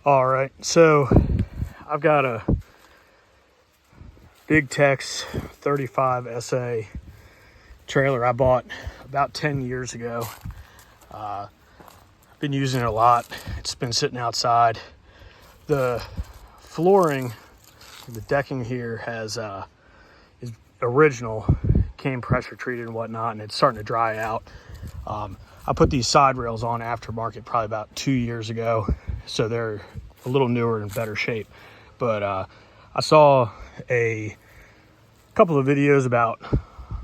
All right, so I've got a Big Tex 35 SA trailer I bought about 10 years ago. I've been using it a lot. It's been sitting outside. The flooring, the decking here is original, came pressure treated and whatnot, and it's starting to dry out. I put these side rails on aftermarket probably about 2 years ago, so they're a little newer and better shape. But I saw a couple of videos about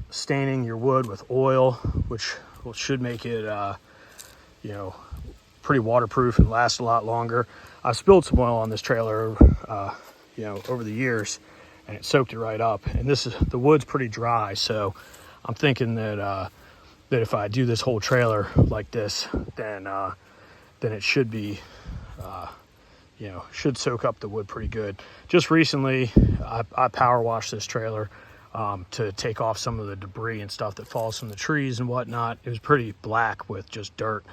staining your wood with oil, which should make it pretty waterproof and last a lot longer. I spilled some oil on this trailer over the years, and it soaked it right up. And the wood's pretty dry, so I'm thinking that if I do this whole trailer like this, then it should be should soak up the wood pretty good. Just recently, I power washed this trailer to take off some of the debris and stuff that falls from the trees and whatnot. It was pretty black with just dirt.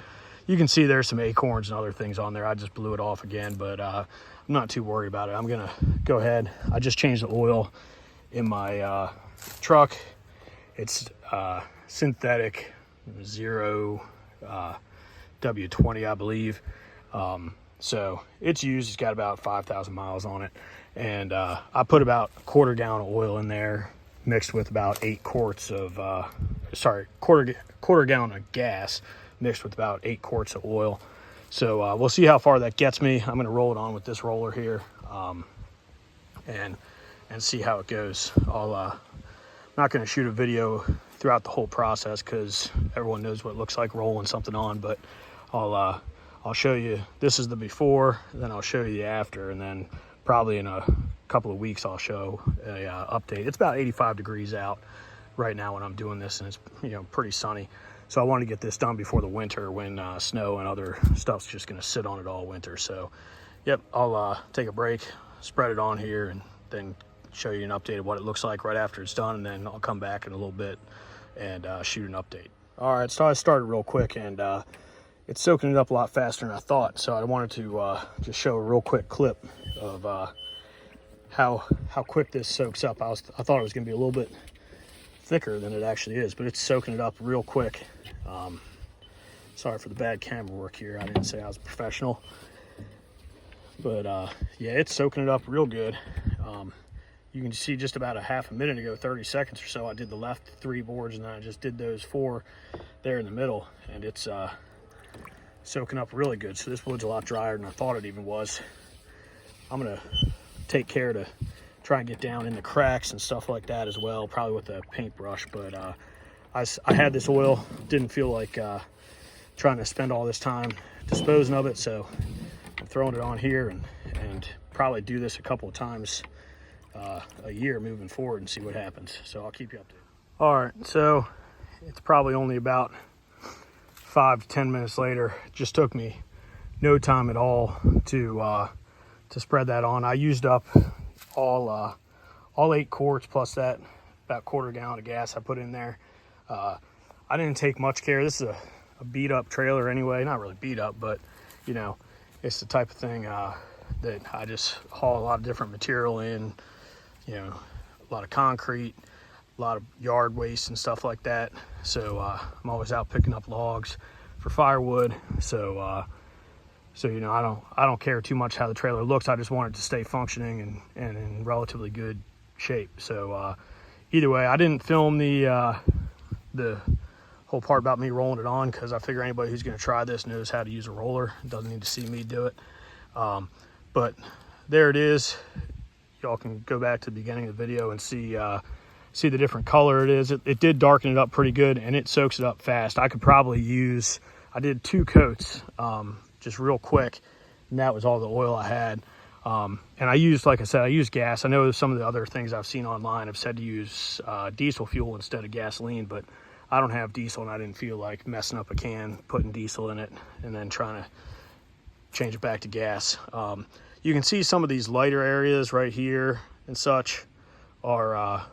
You can see there's some acorns and other things on there. I just blew it off again, but I'm not too worried about it. I'm gonna go ahead. I just changed the oil in my truck. It's synthetic 0 W20, I believe. So it's used. It's got about 5,000 miles on it, and I put about a quarter gallon of oil in there, mixed with about 8 quarts of quarter gallon of gas, mixed with about 8 quarts of oil. So we'll see how far that gets me. I'm going to roll it on with this roller here, and see how it goes. I'm not going to shoot a video throughout the whole process because everyone knows what it looks like rolling something on, but I'll show you. This is the before, then I'll show you the after, and then probably in a couple of weeks I'll show a update. It's about 85 degrees out right now when I'm doing this, and it's pretty sunny. So I want to get this done before the winter when snow and other stuff's just going to sit on it all winter. So yep, I'll take a break, spread it on here, and then show you an update of what it looks like right after it's done, and then I'll come back in a little bit and shoot an update. All right, so I started real quick, and it's soaking it up a lot faster than I thought. So I wanted to just show a real quick clip of how quick this soaks up. I thought it was going to be a little bit thicker than it actually is, but it's soaking it up real quick. Sorry for the bad camera work here. I didn't say I was a professional, but yeah, it's soaking it up real good. You can see just about a half a minute ago, 30 seconds or so, I did the left 3 boards, and then I just did those 4 there in the middle, and it's soaking up really good. So this wood's a lot drier than I thought it even was. I'm gonna take care to try and get down in the cracks and stuff like that as well, probably with a paintbrush. But I had this oil, didn't feel like trying to spend all this time disposing of it, so I'm throwing it on here and probably do this a couple of times a year moving forward and see what happens. So I'll keep you updated. All right, so it's probably only about 5 to 10 minutes later. It just took me no time at all to spread that on. I used up all 8 quarts plus that about quarter gallon of gas I put in there. I didn't take much care. This is a beat up trailer anyway. Not really beat up, but it's the type of thing that I just haul a lot of different material in, a lot of concrete, a lot of yard waste and stuff like that. So I'm always out picking up logs for firewood. So I don't care too much how the trailer looks. I just want it to stay functioning and in relatively good shape. So either way, I didn't film the whole part about me rolling it on because I figure anybody who's going to try this knows how to use a roller. Doesn't need to see me do it. But there it is. Y'all can go back to the beginning of the video and see the different color it is. It did darken it up pretty good, and it soaks it up fast. I could probably I did 2 coats just real quick, and that was all the oil I had. And I used, like I said, I used gas. I know some of the other things I've seen online have said to use diesel fuel instead of gasoline, but I don't have diesel, and I didn't feel like messing up a can, putting diesel in it, and then trying to change it back to gas. You can see some of these lighter areas right here and such are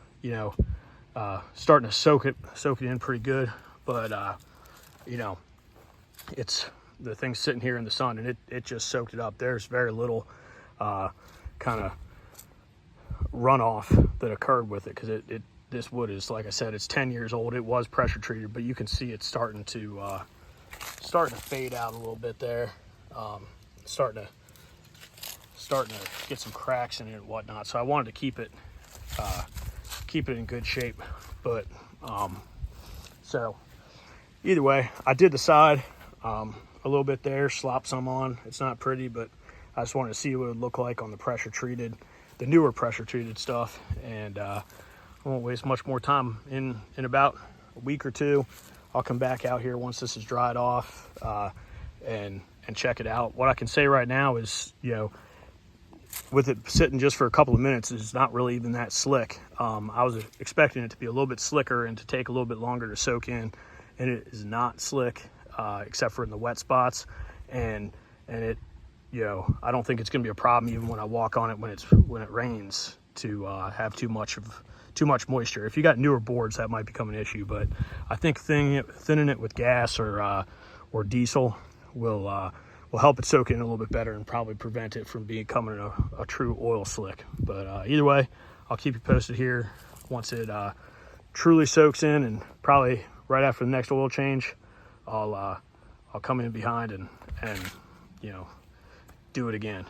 starting to soak it in pretty good, but it's the thing's sitting here in the sun, and it just soaked it up. There's very little kind of runoff that occurred with it, because this wood is, like I said, it's 10 years old. It was pressure treated, but you can see it's starting to fade out a little bit there. Starting to get some cracks in it and whatnot. So I wanted to keep it in good shape. But so either way, I did the side a little bit there, slopped some on. It's not pretty, but I just wanted to see what it would look like on the newer pressure treated stuff. And I won't waste much more time. In about a week or two, I'll come back out here once this is dried off and check it out. What I can say right now is, with it sitting just for a couple of minutes, it's not really even that slick. I was expecting it to be a little bit slicker and to take a little bit longer to soak in, and it is not slick, except for in the wet spots. And it, I don't think it's going to be a problem even when I walk on it when it rains to have too much moisture. If you got newer boards, that might become an issue, but I think thinning it with gas or diesel will help it soak in a little bit better and probably prevent it from becoming a true oil slick. But either way, I'll keep you posted here once it truly soaks in, and probably right after the next oil change, I'll come in behind and do it again.